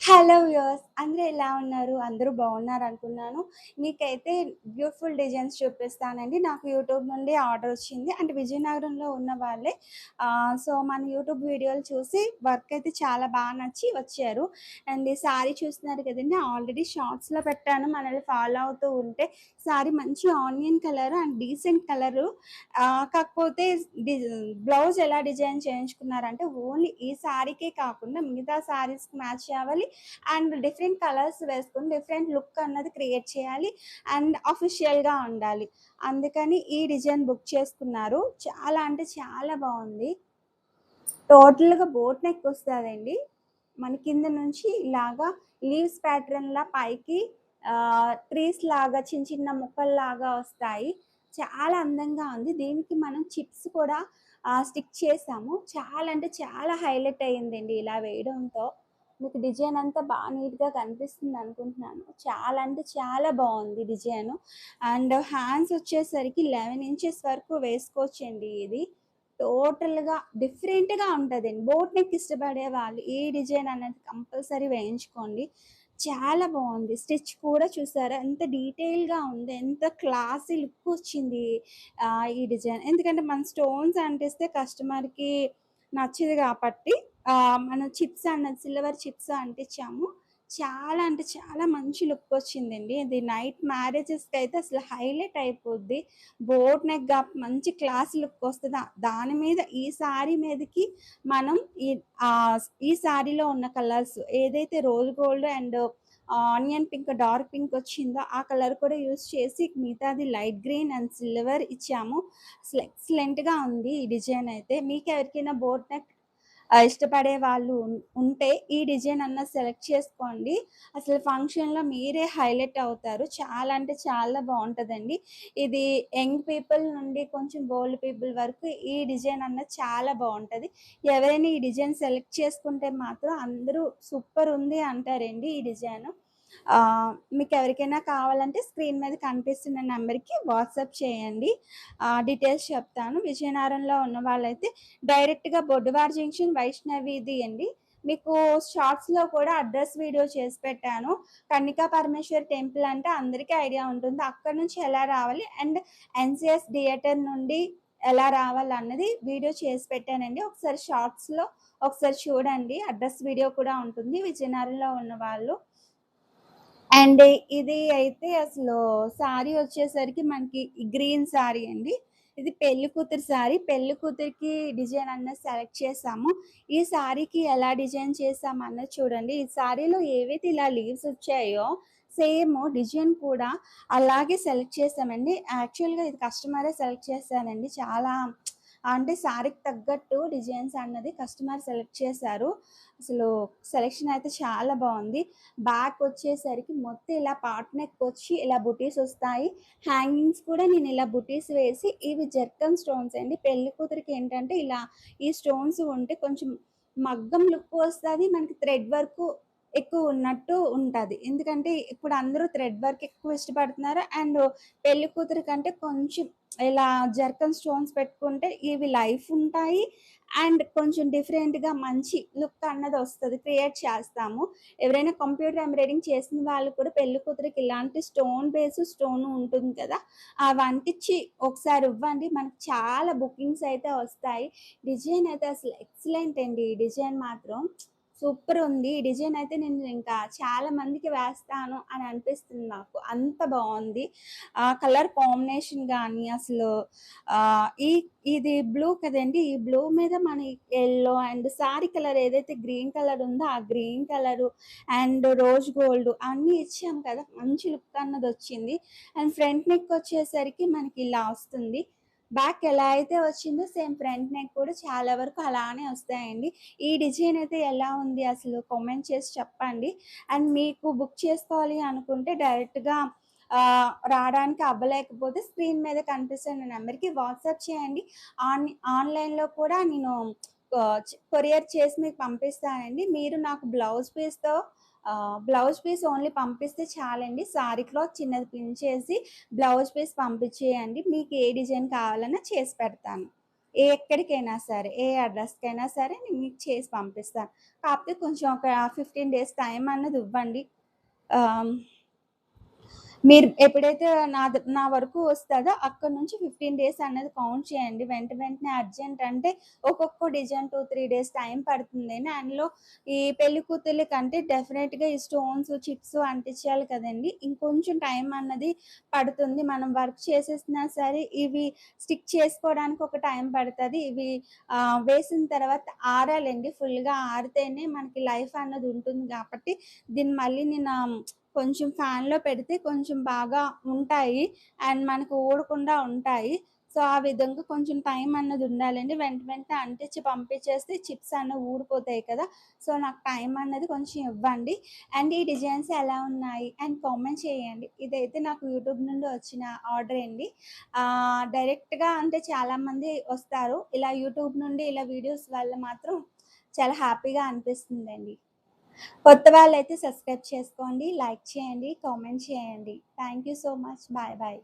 Hello viewers! అందరూ ఎలా ఉన్నారు? అందరూ బాగున్నారనుకున్నాను. మీకైతే బ్యూటిఫుల్ డిజైన్స్ చూపిస్తానండి. నాకు యూట్యూబ్ నుండి ఆర్డర్ వచ్చింది. అంటే విజయనగరంలో ఉన్న వాళ్ళే. సో, మన యూట్యూబ్ వీడియోలు చూసి వర్క్ అయితే చాలా నచ్చి వచ్చారు. అండ్ ఈ సారీ చూస్తున్నారు కదండీ! ఆల్రెడీ షార్ట్స్‌లో పెట్టాను. మనల్ని ఫాలో అవుతూ ఉంటే సారీ మంచి onion colour and decent colour. కాకపోతే డి బ్లౌజ్ ఎలా డిజైన్ చేయించుకున్నారంటే ఓన్లీ ఈ సారీకే కాకుండా మిగతా సారీస్‌కి మ్యాచ్ అవ్వాలి. అండ్ డిఫరెంట్ కలర్స్ వేసుకొని డిఫరెంట్ లుక్ అన్నది క్రియేట్ చేయాలి. అండ్ అఫీషియల్‌గా ఉండాలి. అందుకని ఈ డిజైన్ బుక్ చేసుకున్నారు. చాలా అంటే చాలా బావుంది. టోటల్‌గా బోట్ నెక్ వస్తదండి. మన కింద నుంచి ఇలాగా లీవ్స్ ప్యాటర్న్‌లా పైకి ట్రీస్ లాగా చిన్న చిన్న ముక్కల్లాగా వస్తాయి. చాలా అందంగా ఉంది. దీనికి మనం చిప్స్ కూడా స్టిక్ చేసాము. చాలా అంటే చాలా హైలైట్ అయిందండి ఇలా వేయడంతో. మీకు డిజైన్ అంతా నీట్‌గా కనిపిస్తుంది అనుకుంటున్నాను. చాలా అంటే చాలా బావుంది డిజైను. అండ్ హ్యాండ్స్ వచ్చేసరికి 11 ఇంచెస్ వరకు వేసుకోవచ్చండి ఇది. టోటల్‌గా డిఫరెంట్‌గా ఉంటదండి. బోట్ నెక్ ఇష్టపడే వాళ్ళు ఈ డిజైన్ అనేది కంపల్సరీ వేయించుకోండి. చాలా బావుంది. స్టిచ్ కూడా చూసారా ఎంత డీటెయిల్‌గా ఉంది. ఎంత క్లాసీ లుక్ వచ్చింది ఈ డిజైన్. ఎందుకంటే మన స్టోన్స్ అంటిస్తే కస్టమర్‌కి నచ్చదు కాబట్టి మనం చిప్స్ అన్నది సిల్వర్ చిప్స్ అంటించాము. చాలా అంటే చాలా మంచి లుక్ వచ్చిందండి. ఇది నైట్ మ్యారేజెస్‌కైతే అసలు హైలైట్ అయిపోద్ది. బోట్ నెక్ మంచి క్లాస్ లుక్ వస్తది. దాని మీద ఈ సారీ మీదకి మనం ఈ సారీలో ఉన్న కలర్స్ ఏదైతే rose gold and onion pink, dark pink వచ్చిందో ఆ కలర్ కూడా యూజ్ చేసి మిగతాది లైట్ గ్రీన్ అండ్ సిల్వర్ ఇచ్చాము. అసలు ఎక్సలెంట్‌గా ఉంది ఈ డిజైన్ అయితే. మీకెవరికైనా బోట్ నెక్ ఇష్టపడే వాళ్ళు ఉంటే ఈ డిజైన్ అన్నా సెలెక్ట్ చేసుకోండి. అసలు ఫంక్షన్‌లో మీరే హైలైట్ అవుతారు. చాలా అంటే చాలా బావుంటదండి. ఇది యంగ్ పీపుల్ నుండి కొంచెం ఓల్డ్ పీపుల్ వరకు ఈ డిజైన్ అన్నది చాలా బావుంటది. ఎవరైనా ఈ డిజైన్ సెలెక్ట్ చేసుకుంటే మాత్రం అందరూ సూపర్ ఉంది అంటారండి ఈ డిజైను. మీకెవరికైనా కావాలంటే స్క్రీన్ మీద కనిపిస్తున్న నంబర్‌కి వాట్సాప్ చేయండి. డీటెయిల్స్ చెప్తాను. విజయనగరంలో ఉన్న వాళ్ళైతే డైరెక్ట్‌గా బొడ్డువారి జంక్షన్ వైష్ణవిది అండి. మీకు షార్ట్స్‌లో కూడా అడ్రెస్ వీడియో చేసి పెట్టాను. కన్నికా పరమేశ్వరి టెంపుల్ అంటే అందరికీ ఐడియా ఉంటుంది. అక్కడి నుంచి ఎలా రావాలి అండ్ ఎన్‌సీఎస్ థియేటర్ నుండి ఎలా రావాలన్నది వీడియో చేసి పెట్టానండి. ఒకసారి షార్ట్స్‌లో ఒకసారి చూడండి. అడ్రెస్ వీడియో కూడా ఉంటుంది విజయనగరంలో ఉన్నవాళ్ళు. అండ్ ఇది అయితే అసలు సారీ వచ్చేసరికి మనకి గ్రీన్ సారీ అండి. ఇది పెళ్లి కూతురు సారీ. పెళ్లి కూతురికి డిజైన్ అన్నది సెలెక్ట్ చేసాము. ఈ సారీకి ఎలా డిజైన్ చేసామన్నది చూడండి. ఈ సారీలో ఏవైతే ఇలా లీవ్స్ వచ్చాయో సేమ్ డిజైన్ కూడా అలాగే సెలెక్ట్ చేసామండి. యాక్చువల్‌గా ఇది కస్టమరే సెలెక్ట్ చేశారండి. చాలా అంటే సారీకి తగ్గట్టు డిజైన్స్ అన్నది కస్టమర్ సెలెక్ట్ చేశారు. అసలు సెలెక్షన్ అయితే చాలా బావుంది. బ్యాక్ వచ్చేసరికి మొత్తం ఇలా పాట్ నెక్ వచ్చి ఇలా బుటీస్ వస్తాయి. హ్యాంగింగ్స్ కూడా నేను ఇలా బుటీస్ వేసి ఇవి జర్కన్ స్టోన్స్ అండి. పెళ్లి కూతురికి ఏంటంటే ఇలా ఈ స్టోన్స్ ఉంటే కొంచెం మగ్గం లుక్ వస్తది. మనకి థ్రెడ్ వర్క్ ఎక్కువ ఉన్నట్టు ఉంటది. ఎందుకంటే ఇప్పుడు అందరూ థ్రెడ్ వర్క్ ఎక్కువ ఇష్టపడుతున్నారు. అండ్ పెళ్లి కూతురి కంటే కొంచెం ఇలా జర్కన్ స్టోన్స్ పెట్టుకుంటే ఇవి లైఫ్ ఉంటాయి. అండ్ కొంచెం డిఫరెంట్‌గా మంచి లుక్ అన్నది వస్తది. క్రియేట్ చేస్తాము. ఎవరైనా కంప్యూటర్ ఎంబ్రాయిడింగ్ చేసిన వాళ్ళు కూడా పెళ్లి కూతురికి ఇలాంటి స్టోన్ బేస్ స్టోన్ ఉంటుంది కదా! అవి అంటించి ఒకసారి ఇవ్వండి. మనకు చాలా బుకింగ్స్ అయితే వస్తాయి. డిజైన్ అయితే అసలు ఎక్సలెంట్ అండి. ఈ డిజైన్ మాత్రం సూపర్ ఉంది. ఈ డిజైన్ అయితే నేను ఇంకా చాలా మందికి వేస్తాను అని అనిపిస్తుంది నాకు. అంత బావుంది. కలర్ కాంబినేషన్ గాని అసలు ఈ ఇది బ్లూ కదండీ! ఈ బ్లూ మీద మన యెల్లో అండ్ సారీ కలర్ ఏదైతే గ్రీన్ కలర్ ఉందో ఆ green colour and rose gold అన్నీ ఇచ్చాం కదా! మంచి లుక్ అన్నదొచ్చింది. అండ్ ఫ్రంట్ నెక్ వచ్చేసరికి మనకి ఇలా వస్తుంది. బ్యాక్ ఎలా అయితే వచ్చిందో సేమ్ ఫ్రంట్ నెక్ కూడా చాలా వరకు అలానే వస్తాయండి. ఈ డిజైన్ అయితే ఎలా ఉంది అసలు కామెంట్ చేసి చెప్పండి. అండ్ మీకు బుక్ చేసుకోవాలి అనుకుంటే డైరెక్ట్‌గా రాడానికి అవ్వలేకపోతే స్క్రీన్ మీద కనిపిస్తున్న నంబర్‌కి వాట్సాప్ చేయండి. ఆన్‌లైన్‌లో కూడా నేను కొరియర్ చేసి మీకు పంపిస్తానండి. మీరు నాకు బ్లౌజ్ పీస్ ఓన్లీ పంపిస్తే చాలండి. సారీ క్లాత్ చిన్నది పిన్ చేసి బ్లౌజ్ పీస్ పంపించేయండి. మీకు ఏ డిజైన్ కావాలన్నా చేసి పెడతాను. ఎక్కడికైనా సరే, ఏ అడ్రస్‌కైనా సరే నేను మీకు చేసి పంపిస్తాను. కాకపోతే కొంచెం ఒక 15 డేస్ టైం అన్నది ఇవ్వండి. ఆహ్ మీరు ఎప్పుడైతే నా వరకు వస్తదో అక్కడి నుంచి 15 డేస్ అనేది కౌంట్ చేయండి. వెంటనే అర్జెంట్ అంటే ఒక్కొక్క డిజైన్ 2, 3 డేస్ టైం పడుతుందని. అందులో ఈ పెళ్లి కూతుర్లకంటే డెఫినెట్‌గా ఈ స్టోన్స్, చిప్స్ అంటించాలి కదండీ! ఇంకొంచెం టైం అన్నది పడుతుంది. మనం వర్క్ చేసేసినా సరే ఇవి స్టిక్ చేసుకోవడానికి ఒక టైం పడతది. ఇవి వేసిన తర్వాత ఆరాలండి. ఫుల్‌గా ఆరితేనే మనకి లైఫ్ అన్నది ఉంటుంది కాబట్టి దీన్ని మళ్ళీ నేను కొంచెం ఫ్యాన్‌లో పెడితే కొంచెం బాగా ఉంటాయి. అండ్ మనకు ఊడకుండా ఉంటాయి. సో, ఆ విధంగా కొంచెం టైం అన్నది ఉండాలండి. వెంటనే అంటించి పంపించేస్తే చిప్స్ అన్నవి ఊడిపోతాయి కదా! సో, నాకు టైం అన్నది కొంచెం ఇవ్వండి. అండ్ ఈ డిజైన్స్ ఎలా ఉన్నాయి అని కామెంట్ చేయండి. ఇదైతే నాకు యూట్యూబ్ నుండి వచ్చిన ఆర్డరే అండి. డైరెక్ట్‌గా అంటే చాలామంది వస్తారు. ఇలా యూట్యూబ్ నుండి ఇలా వీడియోస్ వల్ల మాత్రం చాలా హ్యాపీగా అనిపిస్తుందండి. కొత్త వాళ్ళైతే సబ్స్క్రైబ్ చేసుకోండి, లైక్ చేయండి, కామెంట్ చేయండి. Thank you so much. Bye bye.